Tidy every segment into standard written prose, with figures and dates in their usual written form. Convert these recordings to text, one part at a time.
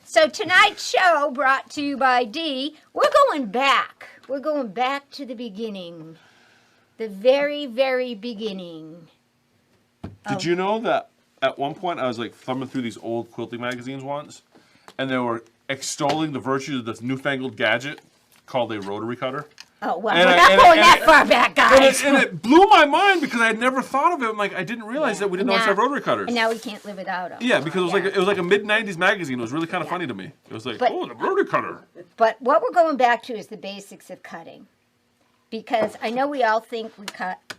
So tonight's show brought to you by Dee. We're going back. We're going back to the beginning. The very, very beginning. Did you know that at one point I was like thumbing through these old quilting magazines once, and they were extolling the virtues of this newfangled gadget called a rotary cutter? Oh, well, we're not going that far back, guys. And it blew my mind because I had never thought of it. I'm like, I didn't realize that we didn't always have rotary cutters. And now we can't live without them. Yeah, because it was like a mid-'90s magazine. It was really kind of funny to me. It was like, oh, the rotary cutter. But what we're going back to is the basics of cutting. Because I know we all think we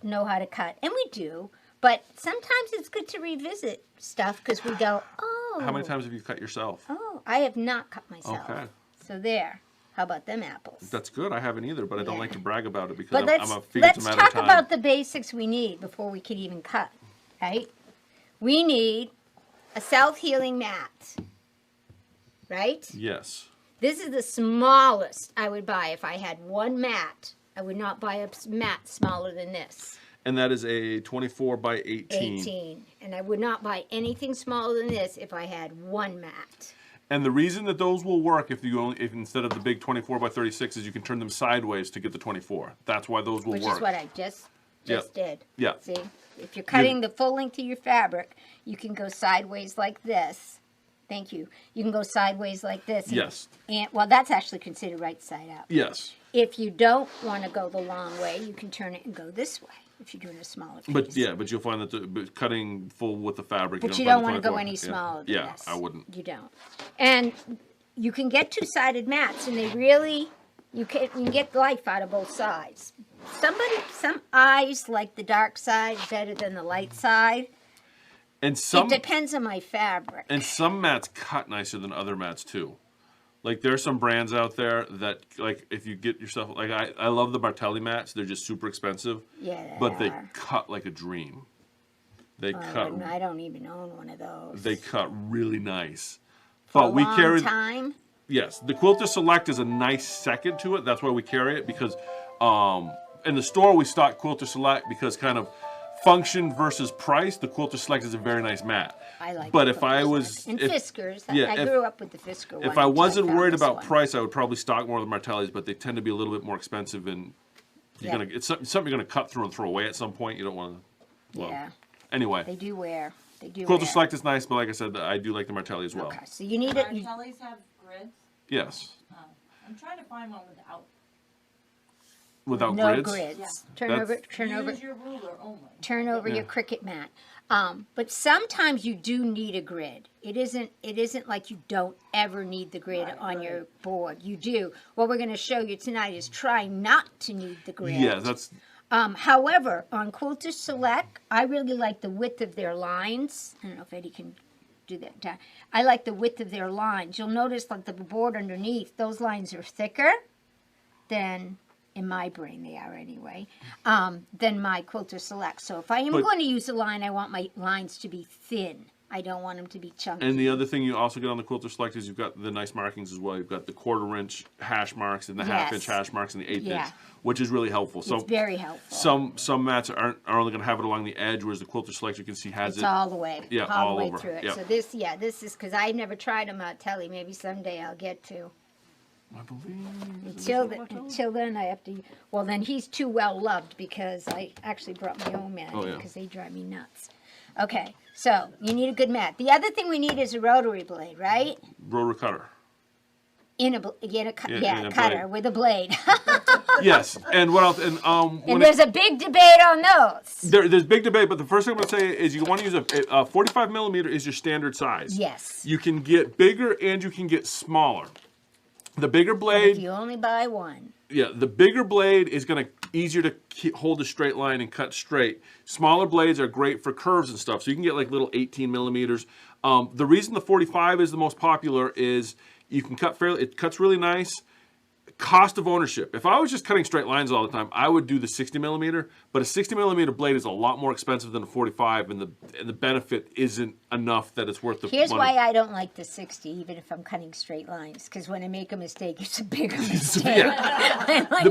know how to cut, and we do. But sometimes it's good to revisit stuff because we go, oh. How many times have you cut yourself? Oh, I have not cut myself. Okay. So there. How about them apples? That's good. I haven't either, but I don't like to brag about it because I'm a figure it's a let's matter talk of time. about the basics we need before we can even cut, right? We need a self-healing mat, right? Yes. This is the smallest I would buy if I had one mat. I would not buy a mat smaller than this. And that is a 24 by 18. 18. And I would not buy anything smaller than this if I had one mat. And the reason that those will work if instead of the big 24 by 36 is you can turn them sideways to get the 24. That's why those will work. Which is what I just did. Yeah. See, if you're cutting the full length of your fabric, you can go sideways like this. Thank you. You can go sideways like this. Yes. And well, that's actually considered right side up. Yes. If you don't want to go the long way, you can turn it and go this way. If you're doing a smaller piece. But you'll find that cutting full with the fabric. But you don't want to go any smaller than this. I wouldn't. You don't. And you can get two-sided mats, and they really, you can get life out of both sides. Some eyes like the dark side better than the light side. And it depends on my fabric. And some mats cut nicer than other mats too. Like there are some brands out there that, like, if you get yourself, like I love the Martelli mats. They're just super expensive. Yeah, they cut like a dream. They cut. I don't even own one of those. They cut really nice. For a long time. Yes, the Quilter Select is a nice second to it. That's why we carry it because in the store we stock Quilter Select because kind of function versus price. The Quilter Select is a very nice mat. I like. But if I was Fiskars, I grew up with the Fisker one. If I wasn't worried about price, I would probably stock more of the Martellis, but they tend to be a little bit more expensive, and it's something you're gonna cut through and throw away at some point. You don't want to. Well, yeah. Anyway. They do wear. Quilter Select is nice, but like I said, I do like the Martelli as well. Okay, so you need it. Martellis have grids? Yes. I'm trying to find one without. Without no grids? grids. Yeah. Turn over. Use your ruler only. Turn over your Cricut mat. But sometimes you do need a grid. It isn't like you don't ever need the grid on your board. You do. What we're going to show you tonight is try not to need the grid. Yeah, that's. However, on Quilter Select, I really like the width of their lines. I don't know if Eddie can do that. I like the width of their lines. You'll notice like the board underneath, those lines are thicker than, in my brain they are anyway, than my Quilter Select. So if I am going to use a line, I want my lines to be thin. I don't want them to be chunky. And the other thing you also get on the Quilter Select is you've got the nice markings as well. You've got the 1/4-inch hash marks and the half-inch hash marks and the 1/8-inch, which is really helpful. So it's very helpful. Some mats are only going to have it along the edge, whereas the Quilter Select you can see has it's all the way. Yeah, all the way over. through it. Yep. So this is because I never tried a Martelli. Maybe someday I'll get to. I believe. Until then, I have to. Well, then he's too well loved because I actually brought my own mat because they drive me nuts. Okay, so you need a good mat. The other thing we need is a rotary blade, right? Rotary cutter. Cutter with a blade. Yes, and what else? And there's a big debate on those. There's big debate, but the first thing I'm going to say is you want to use a 45 millimeter is your standard size. Yes. You can get bigger and you can get smaller. The bigger blade. But if you only buy one. Yeah, the bigger blade is going to easier to hold a straight line and cut straight. Smaller blades are great for curves and stuff, so you can get like little 18 millimeters. The reason the 45 is the most popular is you can cut fairly. It cuts really nice. Cost of ownership. If I was just cutting straight lines all the time, I would do the 60 millimeter. But a 60 millimeter blade is a lot more expensive than a 45, and the benefit isn't enough that it's worth the Here's money. why I don't like the 60, even if I'm cutting straight lines, because when I make a mistake, it's a bigger mistake. I'm like,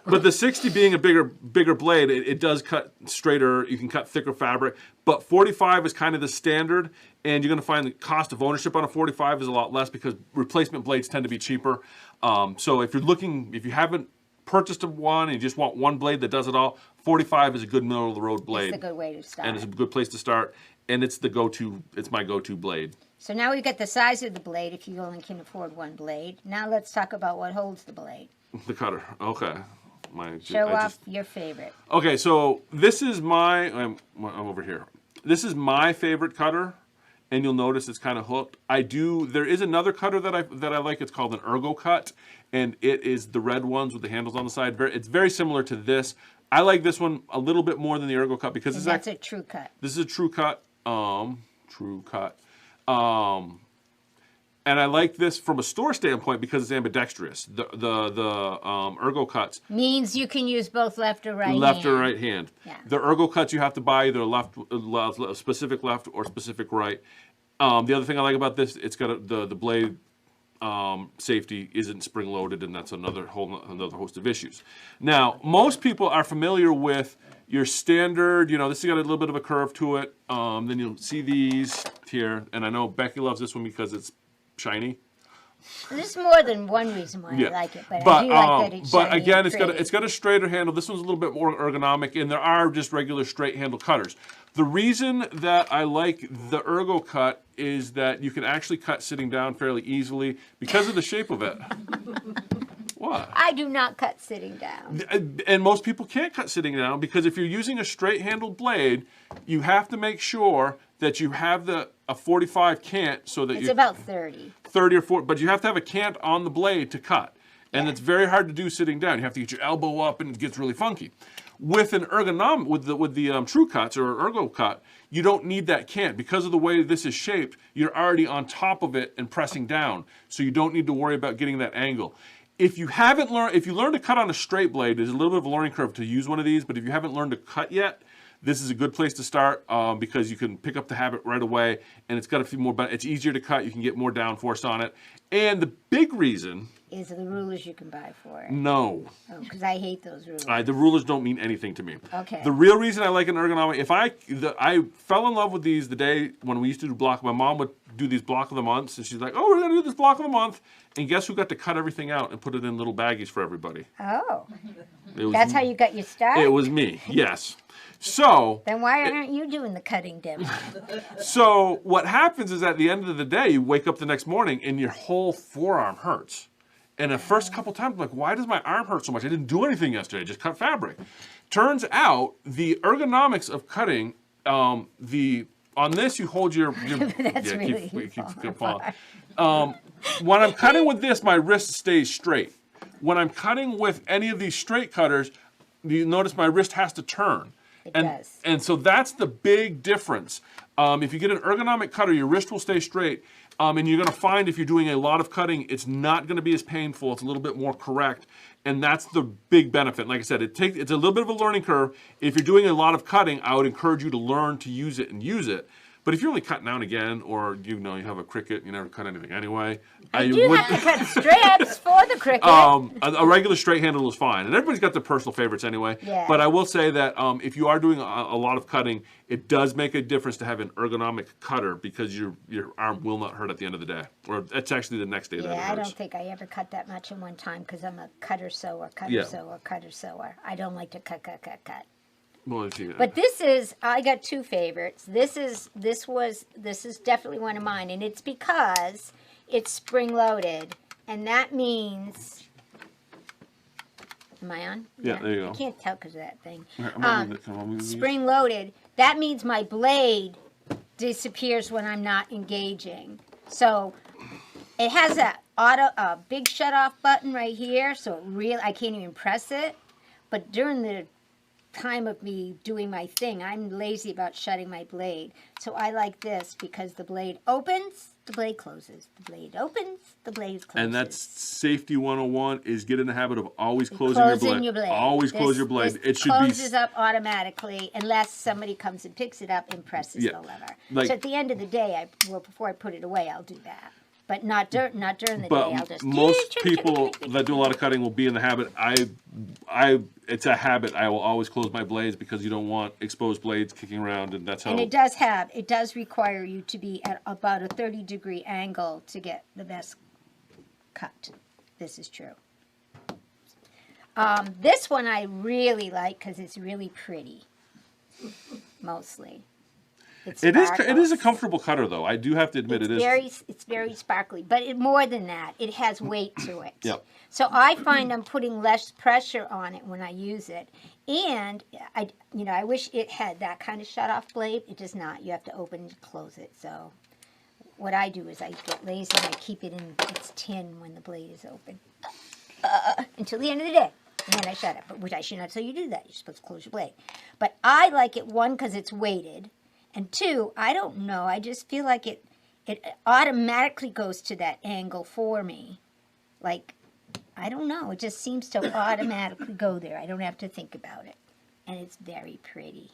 But the 60 being a bigger blade, it does cut straighter. You can cut thicker fabric. But 45 is kind of the standard, and you're going to find the cost of ownership on a 45 is a lot less because replacement blades tend to be cheaper. So if you haven't purchased one and you just want one blade that does it all, 45 is a good middle of the road blade. It's a good way to start. And it's a good place to start. And it's my go-to blade. So now we've got the size of the blade if you only can afford one blade. Now let's talk about what holds the blade. The cutter. Okay. Show off your favorite. Okay, so this is I'm over here. This is my favorite cutter, and you'll notice it's kind of hooked. There is another cutter that I like. It's called an ergo cut, and it is the red ones with the handles on the side. It's very similar to this. I like this one a little bit more than the ergo cut because that's a true cut. This is a true cut. And I like this from a store standpoint because it's ambidextrous. The ergo cuts means you can use both left or right. Left or right hand. Yeah. The ergo cuts you have to buy either specific left or specific right. The other thing I like about this, it's got the blade safety isn't spring loaded, and that's another host of issues. Now, most people are familiar with your standard, this has got a little bit of a curve to it. Then you'll see these here, and I know Becky loves this one because it's shiny. There's more than one reason why I like it, but I do like that it's But shiny again, and it's got a straighter handle. This one's a little bit more ergonomic, and there are just regular straight handle cutters. The reason that I like the ergo cut is that you can actually cut sitting down fairly easily because of the shape of it. What? I do not cut sitting down. And most people can't cut sitting down because if you're using a straight-handled blade, you have to make sure that you have a 45 cant so that it's about 30. 30 or 40, but you have to have a cant on the blade to cut. And it's very hard to do sitting down. You have to get your elbow up and it gets really funky. With an ergonomic, with the true cuts or ergo cut, you don't need that cant. Because of the way this is shaped, you're already on top of it and pressing down. So you don't need to worry about getting that angle. If you learn to cut on a straight blade, there's a little bit of a learning curve to use one of these, but if you haven't learned to cut yet, this is a good place to start because you can pick up the habit right away, and it's got a few more, it's easier to cut, you can get more downforce on it. And the big reason is the rulers you can buy for it. No. Oh, because I hate those rulers. The rulers don't mean anything to me. Okay. The real reason I like an ergonomic, I fell in love with these the day when we used to do block. My mom would do these block of the months, and she's like, "Oh, we're gonna do this block of the month," and guess who got to cut everything out and put it in little baggies for everybody? Oh. That's how you got your start? It was me. Yes. So. Then why aren't you doing the cutting demo? So what happens is at the end of the day, you wake up the next morning and your whole forearm hurts. And the first couple times, I'm like, why does my arm hurt so much? I didn't do anything yesterday. I just cut fabric. Turns out the ergonomics of cutting, on this you hold your That's really keep falling. When I'm cutting with this, my wrist stays straight. When I'm cutting with any of these straight cutters, you notice my wrist has to turn. It does. And so that's the big difference. If you get an ergonomic cutter, your wrist will stay straight. And you're going to find if you're doing a lot of cutting, it's not going to be as painful. It's a little bit more correct. And that's the big benefit. Like I said, it's a little bit of a learning curve. If you're doing a lot of cutting, I would encourage you to learn to use it and use it. But if you're only cutting now and again, or you have a cricket, you never cut anything anyway. You have to cut strips for the cricket. A regular straight handle is fine, and everybody's got their personal favorites anyway. Yeah. But I will say that if you are doing a lot of cutting, it does make a difference to have an ergonomic cutter because your arm will not hurt at the end of the day, or it's actually the next day that it hurts. I don't think I ever cut that much in one time because I'm a cutter sewer. I don't like to cut. Well, but I got two favorites. This is definitely one of mine, and it's because it's spring loaded, and that means. Am I on? Yeah, there you go. I can't tell because of that thing. Spring loaded. That means my blade disappears when I'm not engaging. So it has a big shut off button right here, so I can't even press it. But during the time of me doing my thing, I'm lazy about shutting my blade. So I like this because the blade opens, the blade closes. The blade opens, the blade closes. And that's safety 101 is get in the habit of always closing your blade. Always close your blade. It should closes up automatically unless somebody comes and picks it up and presses the lever. So at the end of the day, before I put it away, I'll do that. but not during the day. I'll But just most people that do a lot of cutting will be in the habit. It's a habit. I will always close my blades because you don't want exposed blades kicking around, and that's how. And it does require you to be at about a 30-degree angle to get the best cut. This is true. This one I really like because it's really pretty, mostly. It is a comfortable cutter, though. I do have to admit, It's very sparkly, but more than that, it has weight to it. Yep. So I find I'm putting less pressure on it when I use it, and I wish it had that kind of shut-off blade. It does not. You have to open and close it. So what I do is I get lazy and I keep it in its tin when the blade is open until the end of the day. And then I shut it, which I should not tell you to do that. You're supposed to close your blade. But I like it, one, because it's weighted. And two, I don't know, I just feel like it automatically goes to that angle for me. Like, I don't know, it just seems to automatically go there. I don't have to think about it. And it's very pretty.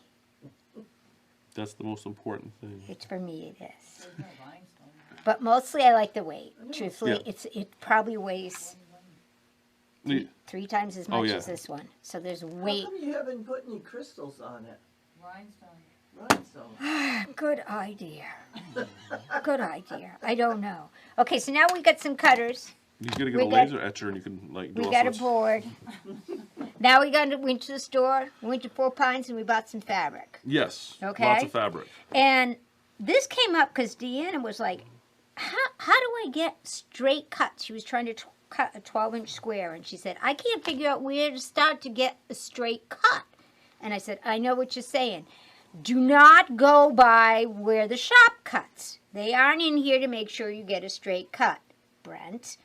That's the most important thing. For me, it is. There's no rhinestone. But mostly I like the weight. Truthfully, Yeah. it probably weighs three times as much yeah. as this one. So there's How weight. come you haven't put any crystals on it? Rhinestone. Rhinestone. Good idea. Good idea. I don't know. Okay, so now we got some cutters. You gotta get We a got- laser etcher, and you can like. Do We all got a sorts. board. Now went to the store, went to Four Pines, and we bought some fabric. Yes. Okay. Lots of fabric. And this came up because Deanna was like, how do I get straight cuts? She was trying to cut a 12-inch square, and she said, I can't figure out where to start to get a straight cut. And I said, I know what you're saying. Do not go by where the shop cuts. They aren't in here to make sure you get a straight cut, Brent.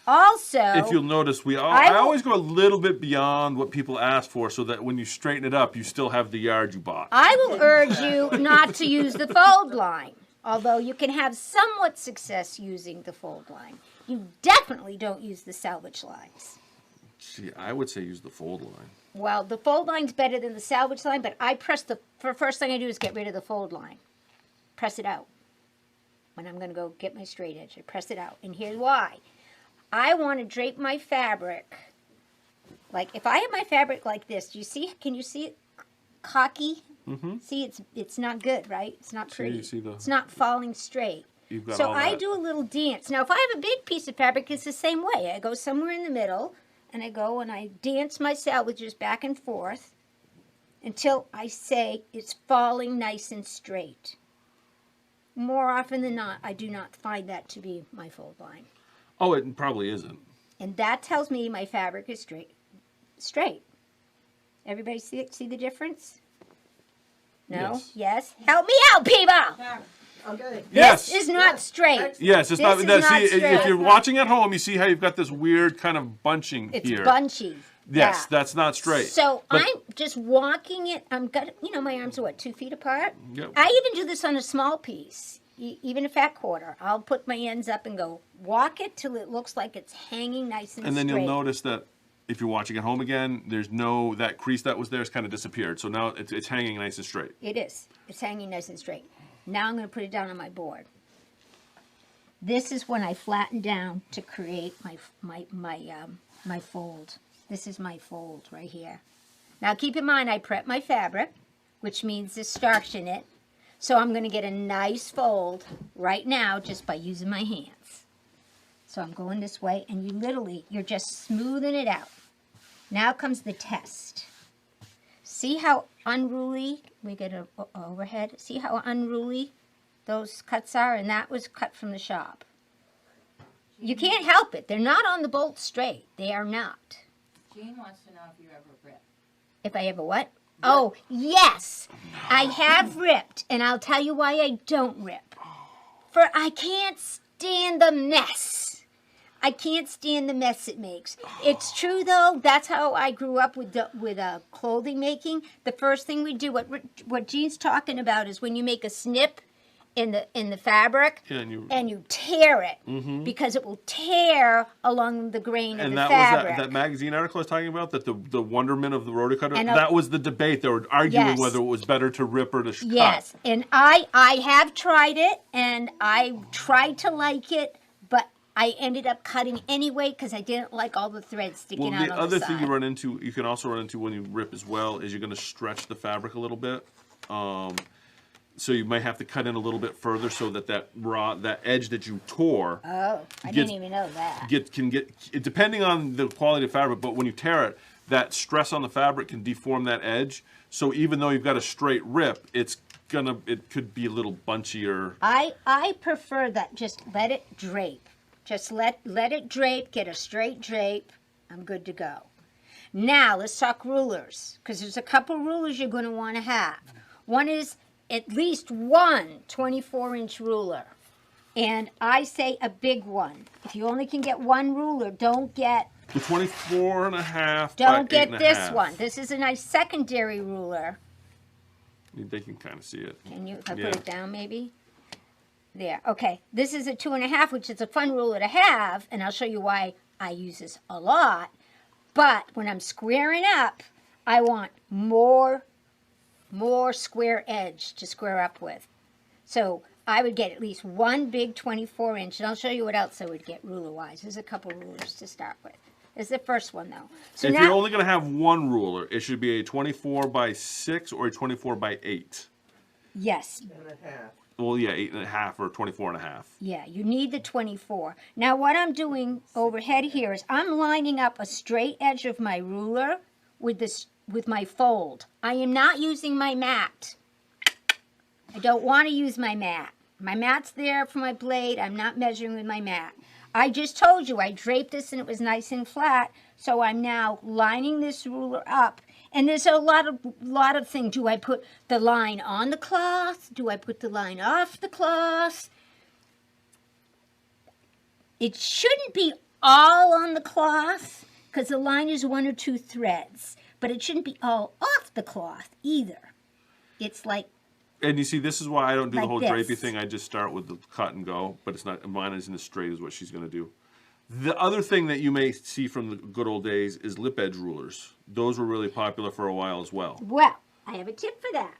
Also, If you'll notice, I always go a little bit beyond what people ask for, so that when you straighten it up, you still have the yard you bought. I will urge you not to use the fold line, although you can have somewhat success using the fold line. You definitely don't use the salvage lines. See, I would say use the fold line. Well, the fold line's better than the salvage line, but I press the first thing I do is get rid of the fold line. Press it out. When I'm going to go get my straight edge, I press it out. And here's why. I want to drape my fabric. Like, if I have my fabric like this, can you see it cocky? Mm-hmm. See, it's not good, right? It's not pretty. you see It's not falling straight. You've got So all I that. do a little dance. Now, if I have a big piece of fabric, it's the same way. I go somewhere in the middle, and I go and I dance my salvages back and forth until I say it's falling nice and straight. More often than not, I do not find that to be my fold line. Oh, it probably isn't. And that tells me my fabric is straight. Everybody see the difference? No? Yes. Yes? Help me out, people! There. Okay. Yes. This is not straight. Yes, it's This not. is no, not see, straight. if you're watching at home, you see how you've got this weird kind of bunching It's here. bunchy. Yes, Yeah. that's not straight. So But- I'm just walking it. My arms are what, 2 feet apart? Yep. I even do this on a small piece, even a fat quarter. I'll put my ends up and go walk it till it looks like it's hanging nice and And then straight. you'll notice that if you're watching at home again, there's that crease that was there has kind of disappeared. So now it's hanging nice and straight. It is. It's hanging nice and straight. Now I'm going to put it down on my board. This is when I flatten down to create my fold. This is my fold right here. Now keep in mind I prep my fabric, which means there's starch in it. So I'm going to get a nice fold right now just by using my hands. So I'm going this way, and you're just smoothing it out. Now comes the test. See how unruly, we get an overhead, see how unruly those cuts are? And that was cut from the shop. You can't help it. They're not on the bolt straight. They are not. Jean wants to know if you ever rip. If I ever what? Oh, yes. I have ripped, and I'll tell you why I don't rip. For I can't stand the mess. I can't stand the mess it makes. It's true, though. That's how I grew up with clothing making. The first thing we do, what Jean's talking about, is when you make a snip in the fabric, Yeah, and you tear it, because it will tear along the grain of and the that fabric. was that magazine article I was talking about, that the wonderment of the rotary cutter. And that was the debate. They were arguing Yes. whether it was better to rip or to cut. Yes, and I have tried it, and I tried to like it, but I ended up cutting anyway because I didn't like all the threads sticking Well, out the on other the thing side. you can also run into when you rip as well, is you're going to stretch the fabric a little bit. So you might have to cut in a little bit further so that that edge that you tore Oh, I gets- didn't even know that. can get, depending on the quality of fabric, but when you tear it, that stress on the fabric can deform that edge. So even though you've got a straight rip, it could be a little bunchier. I prefer that. Just let it drape. Just let it drape. Get a straight drape. I'm good to go. Now let's talk rulers, because there's a couple rulers you're going to want to have. One is at least one 24-inch ruler, and I say a big one. If you only can get one ruler, don't get The 24 and a half don't by get 8.5. this one. This is a nice secondary ruler. They can kind of see it. Can you? If I Yeah. put it down, maybe. There. Okay. This is a 2.5, which is a fun ruler to have, and I'll show you why I use this a lot. But when I'm squaring up, I want more square edge to square up with. So I would get at least one big 24-inch, and I'll show you what else I would get ruler-wise. There's a couple rulers to start with. This is the first one, though. So If now, you're only going to have one ruler, it should be a 24 by 6 or a 24 by 8. yes, And a half. Well, yeah, 8.5 or 24 and a half. yeah, you need the 24. Now, what I'm doing overhead here is I'm lining up a straight edge of my ruler with my fold. I am not using my mat. I don't want to use my mat. My mat's there for my blade. I'm not measuring with my mat. I just told you I draped this and it was nice and flat, so I'm now lining this ruler up. And there's a lot of things. Do I put the line on the cloth? Do I put the line off the cloth? It shouldn't be all on the cloth because the line is 1 or 2 threads, but it shouldn't be all off the cloth either. It's like, And you see, this is why I don't do the Like whole this. drapey thing. I just start with the cut and go, but it's not, mine isn't as straight as what she's going to do. The other thing that you may see from the good old days is lip edge rulers. Those were really popular for a while as well. well, I have a tip for that.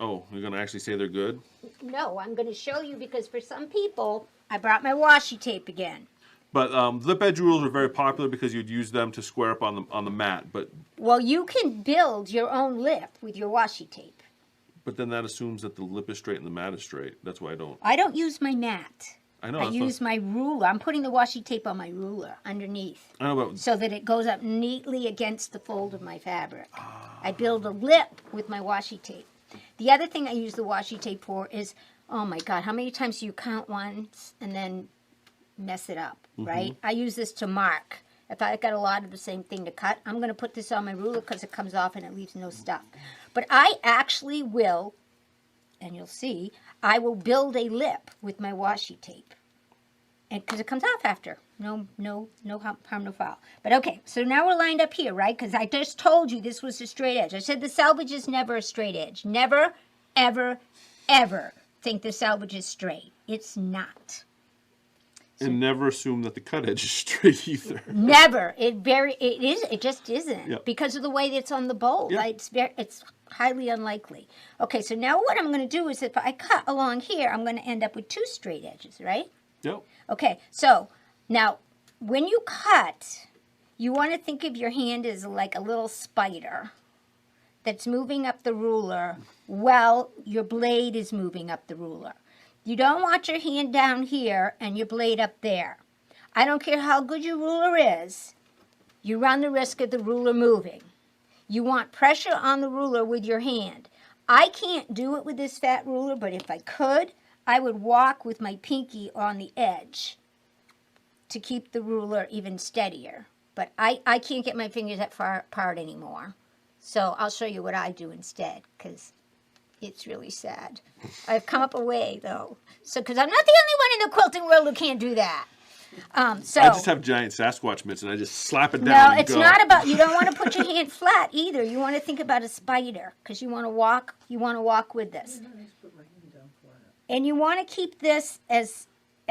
Oh, you're going to actually say they're good? No, I'm going to show you because for some people, I brought my washi tape again. But lip edge rulers are very popular because you'd use them to square up on the mat. But Well, you can build your own lip with your washi tape. then that assumes that the lip is straight and the mat is straight. That's why I don't. I don't use my mat. I know. I that's what- use my ruler. I'm putting the washi tape on my ruler underneath I know, but so that it goes up neatly against the fold of my fabric. I build a lip with my washi tape. The other thing I use the washi tape for is, oh my God, how many times do you count once and then mess it up, right? I use this to mark. If I got a lot of the same thing to cut, I'm going to put this on my ruler because it comes off and it leaves no stuff. But I actually will, and you'll see, I will build a lip with my washi tape. And because it comes off after. No harm, no foul. But okay, so now we're lined up here, right? Because I just told you this was a straight edge. I said the selvage is never a straight edge. Never, ever, ever think the selvage is straight. It's not. and never assume that the cut edge is straight either. Never. It just isn't. Yep. Because of the way it's on the bowl. Yep. It's highly unlikely. Okay, so now what I'm going to do is if I cut along here, I'm going to end up with 2 straight edges, right? Yep. Okay, so now when you cut, you want to think of your hand as like a little spider that's moving up the ruler while your blade is moving up the ruler. You don't want your hand down here and your blade up there. I don't care how good your ruler is, you run the risk of the ruler moving. You want pressure on the ruler with your hand. I can't do it with this fat ruler, but if I could, I would walk with my pinky on the edge to keep the ruler even steadier. But I can't get my fingers that far apart anymore. So I'll show you what I do instead, because it's really sad. I've come up a way, though. So, because I'm not the only one in the quilting world who can't do that. So I just have giant Sasquatch mitts and I just slap it down. no, and it's go. not about. You don't want to put your hand flat either. You want to think about a spider because you want to walk. You want to walk with this, and you want to keep this as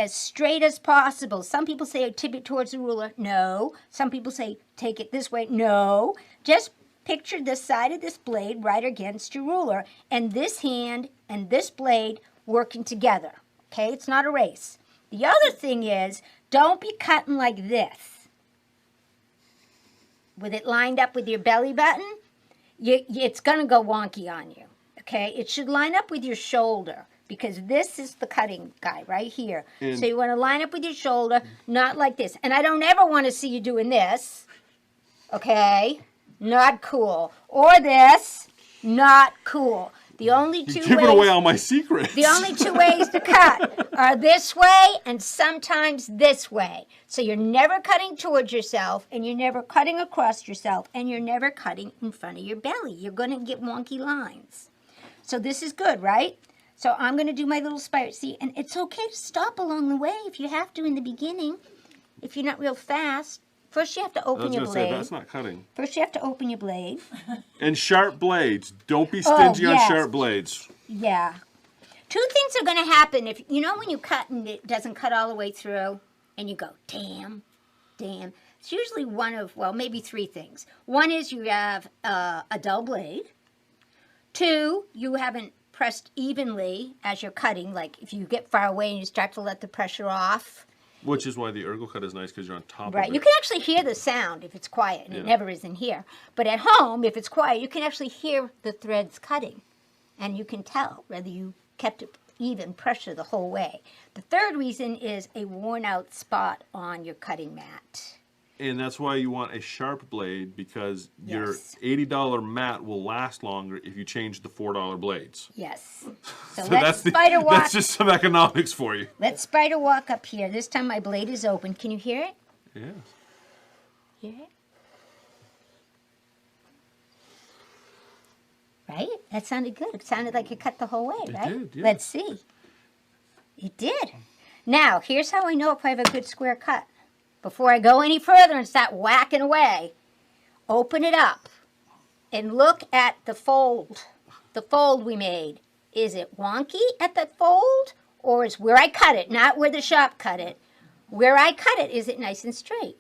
straight as possible. Some people say tip it towards the ruler. No. Some people say take it this way. No. Just picture the side of this blade right against your ruler, and this hand and this blade working together. Okay, it's not a race. The other thing is, don't be cutting like this. With it lined up with your belly button, it's going to go wonky on you, okay? It should line up with your shoulder because this is the cutting guy right here. And so you want to line up with your shoulder, not like this. And I don't ever want to see you doing this, okay? Not cool. Or this, not cool. The only two You're giving away all my secrets. The only two ways to cut are this way and sometimes this way. So you're never cutting towards yourself, and you're never cutting across yourself, and you're never cutting in front of your belly. You're going to get wonky lines. So this is good, right? So I'm going to do my little spider. See, and it's okay to stop along the way if you have to in the beginning, if you're not real fast. First, you have to I was open your going to say, blade. that's not cutting. First, you have to open your blade. And sharp blades. Don't be stingy on yes. sharp blades. Yeah. Two things are going to happen if, you know when you cut and it doesn't cut all the way through and you go, damn. It's usually one of, well, maybe three things. One is you have a dull blade. Two, you haven't pressed evenly as you're cutting. Like if you get far away and you start to let the pressure off. Which is why the ergo cut is nice because you're on top Right. of it. You can actually hear the sound if it's quiet, and it Yeah. never is in here. But at home, if it's quiet, you can actually hear the threads cutting. And you can tell whether you kept it even pressure the whole way. The third reason is a worn out spot on your cutting mat. And that's why you want a sharp blade because your Yes. $80 mat will last longer if you change the $4 blades. Yes. So So let's spider walk. that's just some economics for you. Let's spider walk up here. This time my blade is open. Can you hear it? Yeah. Hear it? Right? That sounded good. It sounded like it cut the whole way, It right? did, yeah. Let's see. It did. Now, here's how I know if I have a good square cut. Before I go any further and start whacking away, open it up and look at the fold we made. Is it wonky at the fold, or is where I cut it, not where the shop cut it, where I cut it, is it nice and straight?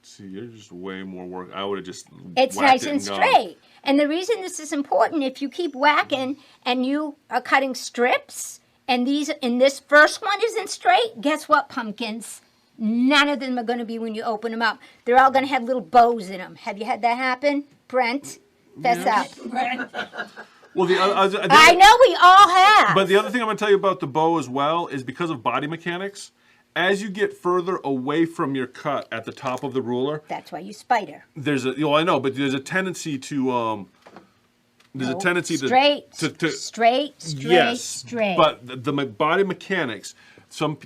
See, you're just way more work. I would have just It's whacked nice it and gone. straight. And the reason this is important, if you keep whacking and you are cutting strips, and this first one isn't straight, guess what, pumpkins? None of them are going to be when you open them up. They're all going to have little bows in them. Have you had that happen, Brent? Fess up. Well, I know we all have. But the other thing I'm going to tell you about the bow as well is because of body mechanics, as you get further away from your cut at the top of the ruler, That's why you spider. there's a, I know, but there's a tendency to, Straight, to straight, yes, straight. but the body mechanics,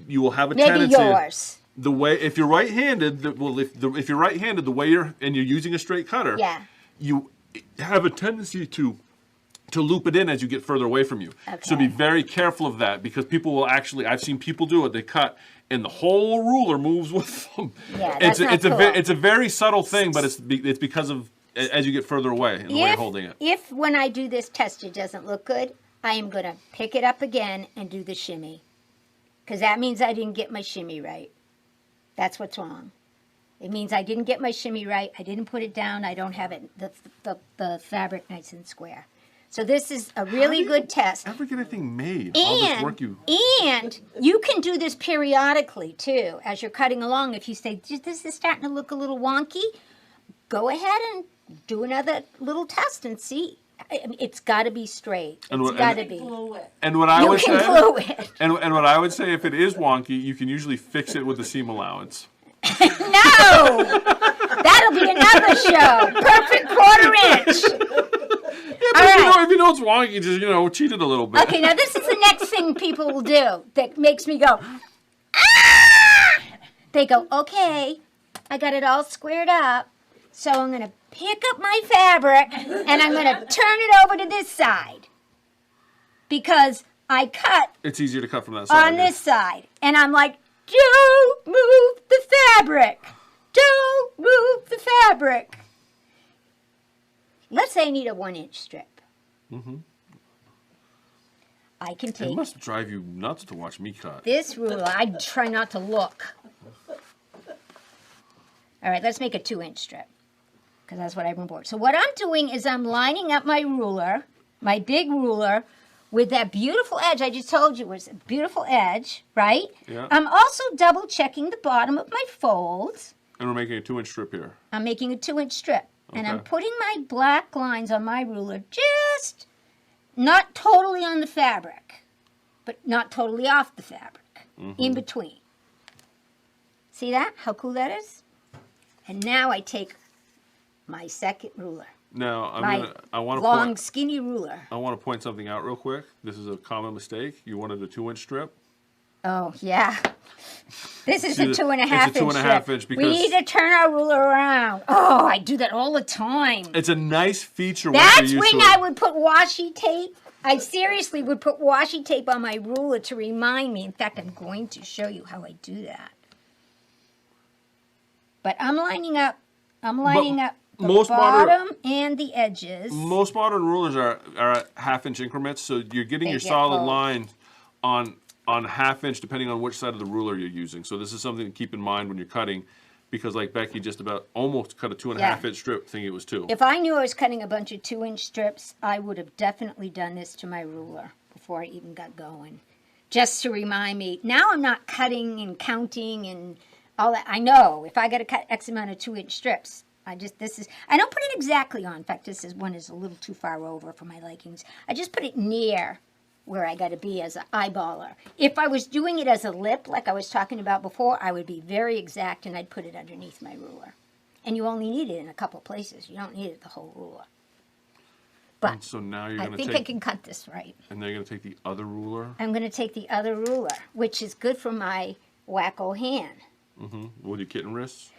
you will have a Maybe tendency. yours. The way, if you're right-handed, if you're right-handed, the way you're using a straight cutter, Yeah. you have a tendency to loop it in as you get further away from you. So be Okay. very careful of that because people will actually, I've seen people do it, they cut and the whole ruler moves with them. Yeah, that's not cool. It's a very subtle thing, but it's because of as you get further away and the way you're holding it. If when I do this test it doesn't look good, I am going to pick it up again and do the shimmy. Because that means I didn't get my shimmy right. That's what's wrong. It means I didn't get my shimmy right. I didn't put it down. I don't have it the fabric nice and square. So this is a really good test. Ever get anything made? All this work And you can do this periodically too as you're cutting along. If you say, this is starting to look a little wonky, go ahead and do another little test and see. I mean, it's got to be strait. And It's what- got to and- be. Glue it. And what I You would can say, glue it. and what I would say, if it is wonky, you can usually fix it with the seam allowance. No! That'll be another show. Perfect quarter inch. But All if right. if you know it's wonky, just cheat it a little bit. Okay, now this is the next thing people will do that makes me go, ah! They go, okay, I got it all squared up, so I'm going to pick up my fabric and I'm going to turn it over to this side because I cut It's easier to cut from that side. on this side. And I'm like, don't move the fabric. Don't move the fabric. Let's say I need a 1-inch strip. I can It take must drive you nuts to watch me cut. this ruler. I try not to look. All right, let's make a 2-inch strip because that's what I've been bored. So what I'm doing is I'm lining up my ruler, my big ruler, with that beautiful edge. I just told you it was a beautiful edge, right? Yeah. I'm also double checking the bottom of my folds. And we're making a 2-inch strip here. I'm making a 2-inch strip. And I'm Okay. putting my black lines on my ruler, just not totally on the fabric, but not totally off the fabric, in between. See that? How cool that is? And now I take my second ruler, Now, my I want to long, skinny ruler. I want to point something out real quick. This is a common mistake. You wanted a 2-inch strip. Oh, yeah. This is See, a it's 2.5 a 2.5 strip. inch We because- need to turn our ruler around. Oh, I do that all the time. It's a nice feature once That's you're used when to it. I would put washi tape. I seriously would put washi tape on my ruler to remind me. In fact, I'm going to show you how I do that. But I'm lining up the most modern- bottom and the edges. Most modern rulers are at 1/2 inch increments, so you're getting They your get solid both. line on 1/2 inch depending on which side of the ruler you're using. So this is something to keep in mind when you're cutting, because like Becky just about almost cut a 2.5 Yeah. inch strip thinking it was 2. If I knew I was cutting a bunch of 2-inch strips, I would have definitely done this to my ruler before I even got going. Just to remind me. Now I'm not cutting and counting and all that. I know if I got to cut X amount of 2-inch strips, I don't put it exactly on. In fact, one is a little too far over for my likings. I just put it near where I got to be as an eyeballer. If I was doing it as a lip, like I was talking about before, I would be very exact and I'd put it underneath my ruler. And you only need it in a couple places. You don't need it the whole ruler. And But so now you're I going to think take, I can cut this right. and then you're going to take the other ruler. I'm going to take the other ruler, which is good for my wacko hand. With your kitten wrists.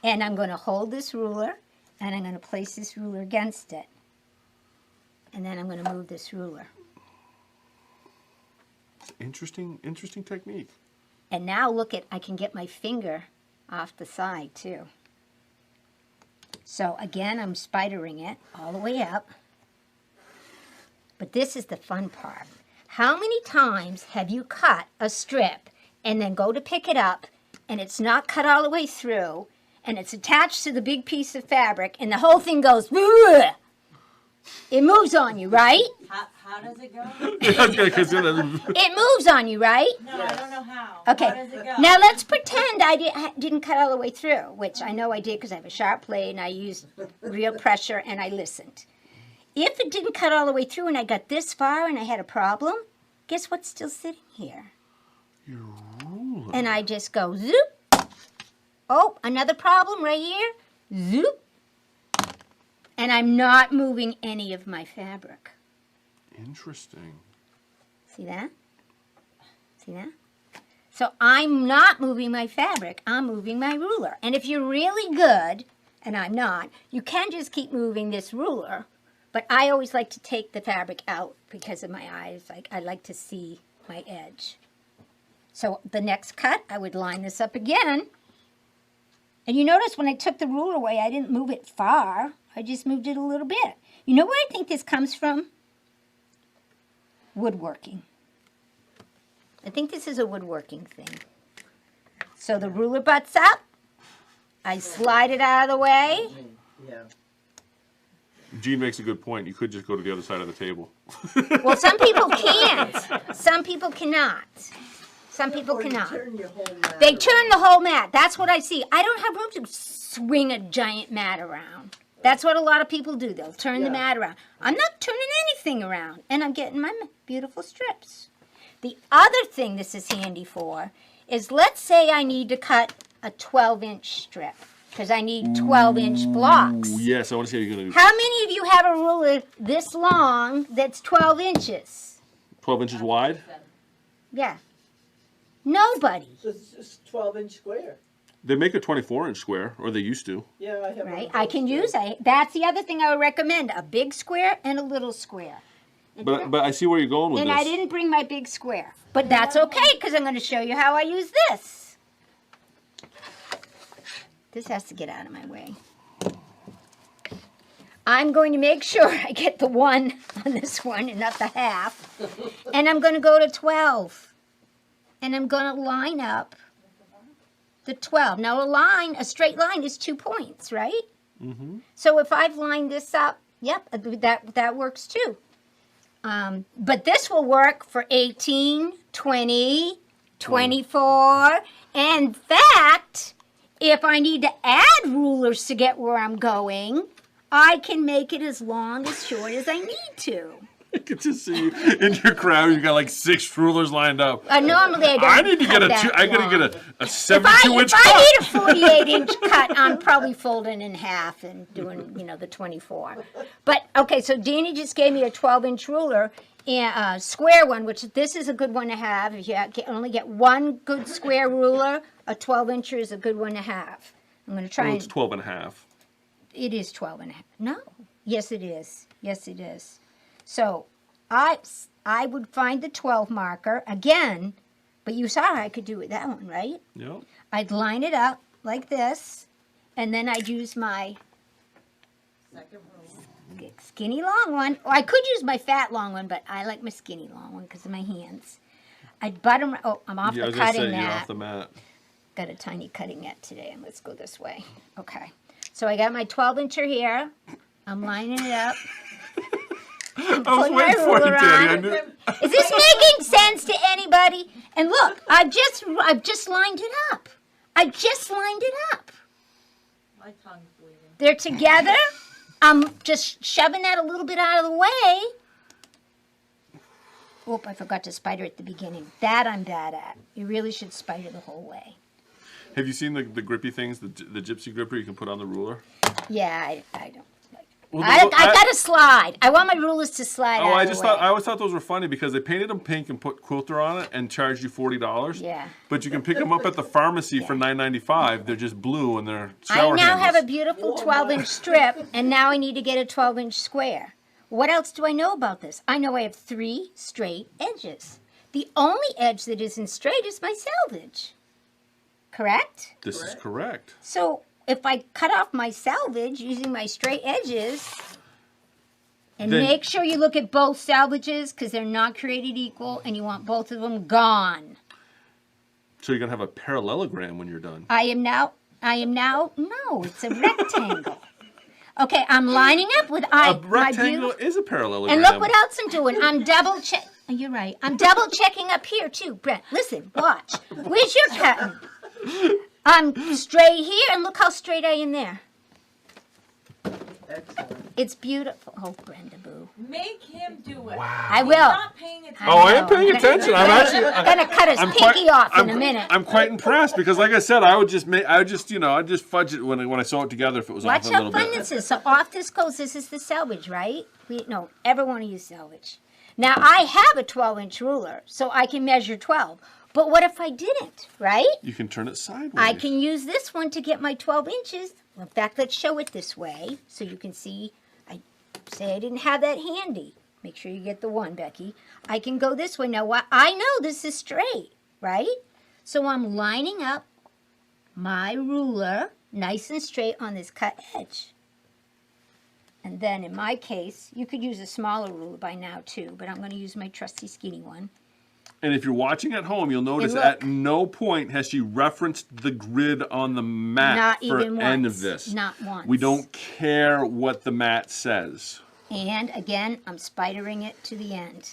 And I'm going to hold this ruler, and I'm going to place this ruler against it. And then I'm going to move this ruler. It's interesting technique. And now look at, I can get my finger off the side too. So again, I'm spidering it all the way up. But this is the fun part. How many times have you cut a strip and then go to pick it up and it's not cut all the way through and it's attached to the big piece of fabric and the whole thing goes, "Ugh." It moves on you, right? How does it go? Okay, 'cause then- It moves on you, right? No, I don't know how. Okay, How does it go? now let's pretend I didn't cut all the way through, which I know I did because I have a sharp blade and I used real pressure and I listened. If it didn't cut all the way through and I got this far and I had a problem, guess what's still sitting here? Your ruler. And I just go zoop. Oh, another problem right here. Zoop. And I'm not moving any of my fabric. Interesting. See that? See that? So I'm not moving my fabric, I'm moving my ruler. And if you're really good, and I'm not, you can just keep moving this ruler. But I always like to take the fabric out because of my eyes. Like I like to see my edge. So the next cut, I would line this up again. And you notice when I took the ruler away, I didn't move it far. I just moved it a little bit. You know where I think this comes from? Woodworking. I think this is a woodworking thing. So the ruler butts up. I slide it out of the way. Yeah. Gene makes a good point. You could just go to the other side of the table. Well, some people can't. Some people cannot. Some people Or you cannot. turn your whole mat They around. turn the whole mat. That's what I see. I don't have room to swing a giant mat around. That's what a lot of people do. They'll turn the Yeah. mat around. I'm not turning anything around, and I'm getting my beautiful strips. The other thing this is handy for is, let's say I need to cut a 12-inch strip because I need 12-inch blocks. Yes, I want to see how you're going to do. How many of you have a ruler this long that's 12 inches? 12 inches wide? Yeah. Nobody. So it's just 12-inch square. They make a 24-inch square, or they used to. Yeah, I have one Right? of I those can too. use that's the other thing I would recommend, a big square and a little square. But I see where you're going with And this. I didn't bring my big square. But that's okay because I'm going to show you how I use this. This has to get out of my way. I'm going to make sure I get the 1 on this one and not the half. And I'm going to go to 12. And I'm going to line up the 12. Now a straight line is 2 points, right? Mm-hmm. So if I've lined this up, yep, that works too. But this will work for 18, 20, 24. And in fact, if I need to add rulers to get where I'm going, I can make it as long as short as I need to. I could just see you in your crowd. You got like 6 rulers lined up. Normally I don't. I need to get cut that I gotta long. get a 72-inch If cut. I need a 48-inch cut, I'm probably folding in half and doing, the 24. But, okay, so Danny just gave me a 12-inch ruler, and a square one, which this is a good one to have. If you only get one good square ruler, a 12-incher is a good one to have. I'm going to try Well, and... it's 12 and a half. It is 12 and a half. No. Yes, it is. Yes, it is. So I would find the 12 marker again, but you saw I could do it that one, right? Yep. I'd line it up like this, and then I'd use my Second rule. skinny long one. Or I could use my fat long one, but I like my skinny long one because of my hands. I'd butt them. Oh, I'm off Yeah, I the was gonna cutting say, you're mat. off the mat. Got a tiny cutting net today, and let's go this way. Okay. So I got my 12-incher here. I'm lining it up. I was putting my waiting for you, ruler Danny. I on. knew. Is this making sense to anybody? And look, I've just lined it up. I just lined it up. My tongue's bleeding. They're together. I'm just shoving that a little bit out of the way. Oop, I forgot to spider at the beginning. That I'm bad at. You really should spider the whole way. Have you seen the grippy things, the Gypsy Gripper you can put on the ruler? Yeah, I don't. Well, I got to slide. I want my rulers to slide Oh, out I of just the way. thought I always thought those were funny because they painted them pink and put quilter on it and charged you $40. Yeah. But you can pick them up at the pharmacy for $9.95. They're just blue and they're shower I now have a handles. beautiful 12-inch strip, and now I need to get a 12-inch square. What else do I know about this? I know I have 3 straight edges. The only edge that isn't straight is my selvage. Correct? This is correct. So if I cut off my selvage using my straight edges, and Then- make sure you look at both salvages because they're not created equal, and you want both of them gone. So you're gonna have a parallelogram when you're done. I am now, no, it's a rectangle. Okay, I'm lining up with A my rectangle beautiful, is a parallelogram. and look what else I'm doing. I'm double check. Oh, you're right. I'm double checking up here too, Brent. Listen, watch. Where's your cutting? I'm straight here, and look how straight I am there. Excellent. It's beautiful. Oh, Brenda Boo. Make him do it. I will. He's not paying attention. Oh, I am know. paying attention. I'm actually. I'm gonna cut his pinky off in a minute. I'm quite impressed because, like I said, I'd just fudge it when I sew it together if it was Watch off a how little fun bit. this is. So off this goes. This is the selvage, right? We don't ever want to use selvage. Now I have a 12-inch ruler, so I can measure 12. But what if I didn't, right? You can turn it sideways. I can use this one to get my 12 inches. In fact, let's show it this way so you can see. I say I didn't have that handy. Make sure you get the one, Becky. I can go this way. Now, I know this is straight, right? So I'm lining up my ruler nice and straight on this cut edge. And then in my case, you could use a smaller ruler by now too, but I'm going to use my trusty skinny one. And if you're watching at home, you'll notice look. at no point has she referenced the grid on the mat Not for even any once. of this. Not once. We don't care what the mat says. And again, I'm spidering it to the end.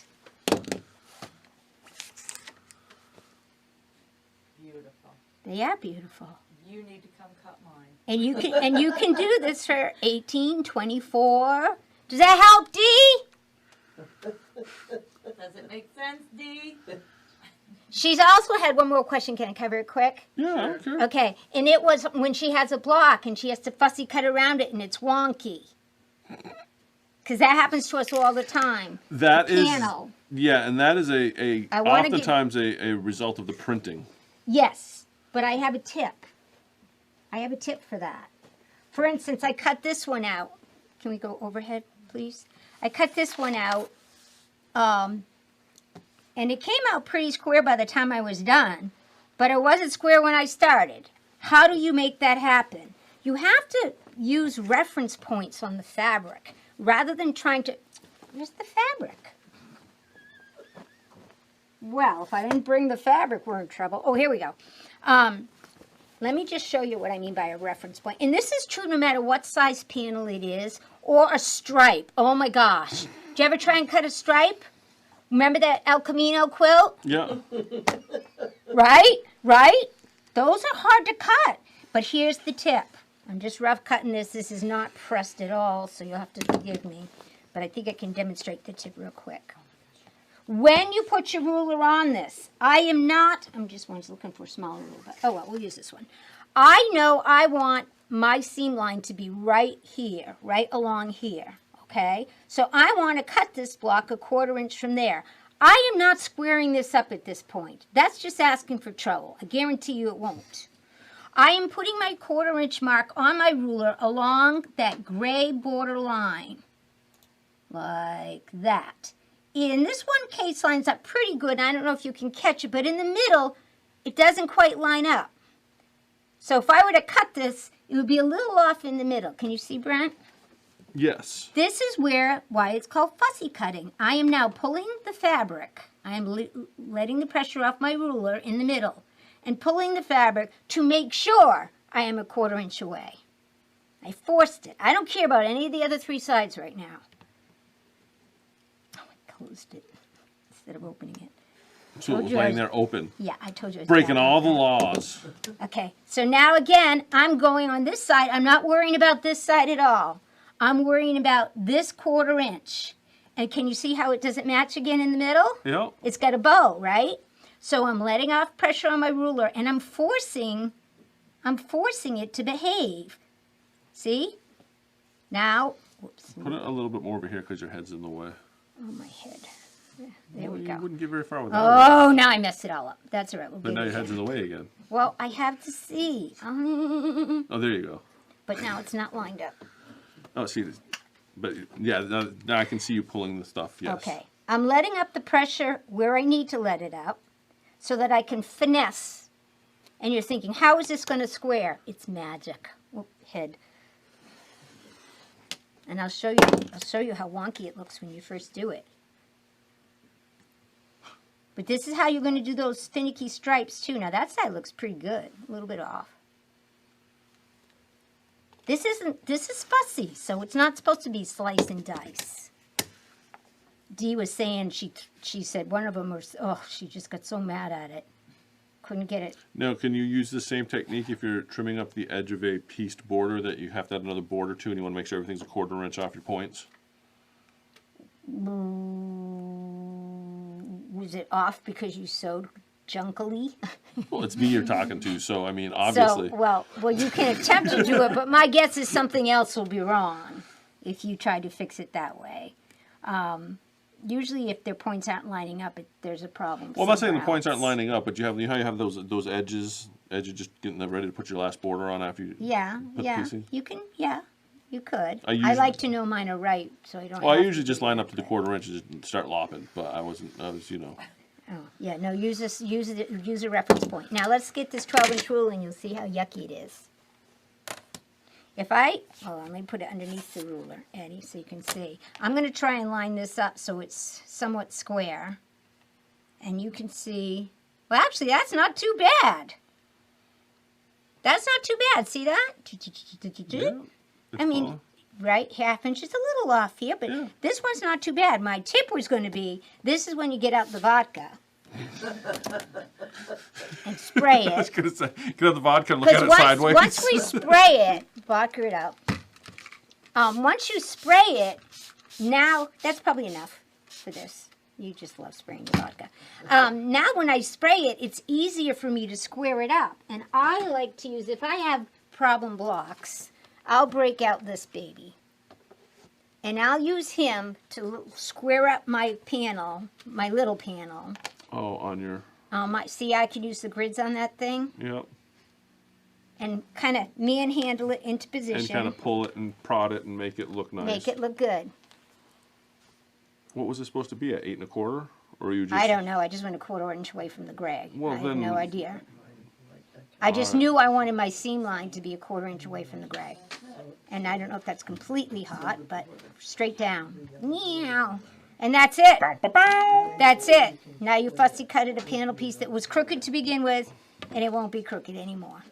Beautiful. They are beautiful. You need to come cut mine. And you can do this for 18, 24. Does that help, Dee? Does it make sense, Dee? She's also had one more question. Can I cover it quick? Yeah, okay. Okay. And it was when she has a block and she has to fussy cut around it and it's wonky. Because that happens to us all the time. That is, Piano. yeah, and that is I wanna give- oftentimes a result of the printing. Yes, but I have a tip. I have a tip for that. For instance, I cut this one out. Can we go overhead, please? I cut this one out, and it came out pretty square by the time I was done, but it wasn't square when I started. How do you make that happen? You have to use reference points on the fabric rather than trying to... Where's the fabric? Well, if I didn't bring the fabric, we're in trouble. Oh, here we go. Let me just show you what I mean by a reference point. And this is true no matter what size panel it is or a stripe. Oh my gosh. you ever try and cut a stripe? Remember that El Camino quilt? Yeah. Right? Right? Those are hard to cut. But here's the tip. I'm just rough cutting this. This is not pressed at all, so you'll have to forgive me. But I think I can demonstrate the tip real quick. When you put your ruler on this, I'm just looking for a smaller ruler, but oh well, we'll use this one. I know I want my seam line to be right here, right along here, okay? So I want to cut this block a 1/4 inch from there. I am not squaring this up at this point. That's just asking for trouble. I guarantee you it won't. I am putting my 1/4 inch mark on my ruler along that gray border line, like that. In this one case lines up pretty good. I don't know if you can catch it, but in the middle, it doesn't quite line up. So if I were to cut this, it would be a little off in the middle. Can you see, Brent? Yes. This is why it's called fussy cutting. I am now pulling the fabric. I am letting the pressure off my ruler in the middle and pulling the fabric to make sure I am a 1/4 inch away. I forced it. I don't care about any of the other 3 sides right now. Oh, I closed it instead of opening it. So it was laying there open. Yeah, I told you. I was Breaking bad all at the that. laws. Okay, so now again, I'm going on this side. I'm not worrying about this side at all. I'm worrying about this 1/4 inch. And can you see how it doesn't match again in the middle? Yep. It's got a bow, right? So I'm letting off pressure on my ruler and I'm forcing it to behave. See? Now, whoops. Put it a little bit more over here because your head's in the way. Oh, my head. There we You go. wouldn't get very far with that. Oh, now I messed it all up. That's all right. We'll But get now it your head's in again. the way again. Well, I have to see. Oh, there you go. But now it's not lined up. Oh, see, but yeah, now I can see you pulling the stuff. Yes. Okay. I'm letting up the pressure where I need to let it up so that I can finesse. And you're thinking, how is this going to square? It's magic. Whoop, head. And I'll show you how wonky it looks when you first do it. But this is how you're going to do those finicky stripes too. Now that side looks pretty good. A little bit off. This is fussy, so it's not supposed to be slice and dice. Dee was saying, she said one of them was, she just got so mad at it. Couldn't get it. Now, can you use the same technique if you're trimming up the edge of a pieced border that you have to add another border to and you want to make sure everything's a 1/4 inch off your points? Was it off because you sewed junkily? Well, it's me you're talking to, so I mean, obviously. So, well, you can attempt to do it, but my guess is something else will be wrong if you try to fix it that way. Usually, if their points aren't lining up, there's a problem. Well, I'm not saying the somewhere points aren't else. lining up, but you have how you have those edges just getting them ready to put your last border on after you. Yeah, put yeah. piecing? You can, yeah, you could. I I usually- like to know mine are right, so I don't. Well, I have usually to just do line that, up to the but- 1/4 inches and start lopping, but I was. Oh, yeah, no, use a reference point. Now let's get this 12-inch rule and you'll see how yucky it is. Let me put it underneath the ruler, Eddie, so you can see. I'm going to try and line this up so it's somewhat square. And you can see, well, actually, that's not too bad. That's not too bad. See that? Yeah, I mean, right, 1/2 inch is a little off here, but Yeah. this one's not too bad. My tip was going to be, this is when you get out the vodka and spray I was it. gonna say, get out the vodka and look at Because it sideways. once we spray it, vodka it out. Once you spray it, now, that's probably enough for this. You just love spraying the vodka. Now when I spray it, it's easier for me to square it up. And I like to use, if I have problem blocks, I'll break out this baby. And I'll use him to square up my panel, my little panel. Oh, on your. See, I could use the grids on that thing Yep. and kind of manhandle it into position. And kind of pull it and prod it and make it look nice. Make it look good. What was it supposed to be at 8 1/4, or you just? I don't know. I just went a 1/4 inch away from the gray. Well, I have then- no idea. I just knew I wanted my seam line to be a 1/4 inch away from the gray. And I don't know if that's completely hot, but straight down. Meow. And that's it. That's it. Now you fussy cutted a panel piece that was crooked to begin with, and it won't be crooked anymore.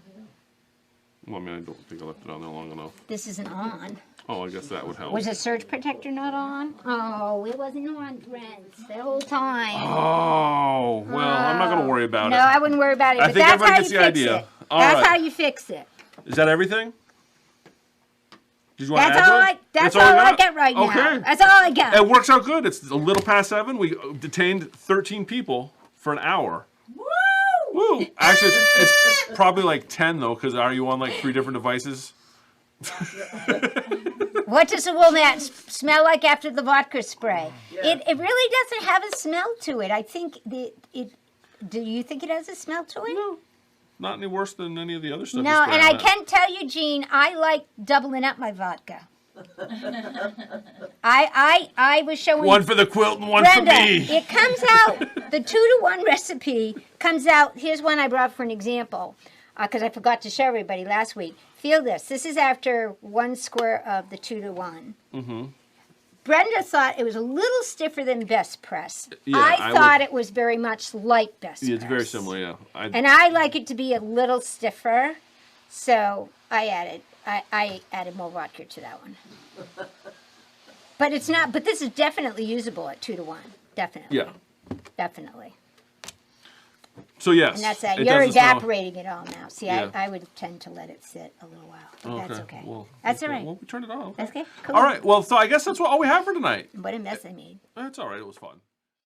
Well, I mean, I don't think I left it on there long enough. This isn't on. Oh, I guess that would help. Was the surge protector not on? Oh, it wasn't on, Brent, the whole time. Oh, well, I'm not going to worry about No, it. I wouldn't worry about it. I But think that's everybody how gets you the fix idea. it. All That's right. how you fix it. Is that everything? Did you want That's to add all to I. it? That's you all I got? get right now. Okay. That's all I got. It works out good. It's a little past 7. We detained 13 people for an hour. Woo! Woo! Actually, it's probably like 10 though, because are you on like 3 different devices? What does the walnut smell like after the vodka spray? Yeah. It really doesn't have a smell to it. I think it. Do you think it has a smell to it? No, not any worse than any of the other stuff. you No, spray and on I it. can tell you, Gene, I like doubling up my vodka. I was showing One for the quilt and one Brenda. for me. It comes out, the 2-to-1 recipe comes out. Here's one I brought for an example, because I forgot to show everybody last week. Feel this. This is after 1 square of the 2-to-1. Mm-hmm. Brenda thought it was a little stiffer than Best Press. Yeah, I thought it was very much like Best Yeah, it's Press. very similar. Yeah. And I like it to be a little stiffer, so I added more vodka to that one. But it's not. But this is definitely usable at 2-to-1. Definitely. Yeah. Definitely. So yes. And that's that. it You're doesn't smell- evaporating it all now. See, Yeah. I would tend to let it sit a little while. But that's okay. Well, That's all right. Well, we turned it on. Okay. That's okay. Cool. All right. Well, so I guess that's all we have for tonight. What a mess I made. That's all right. It was fun.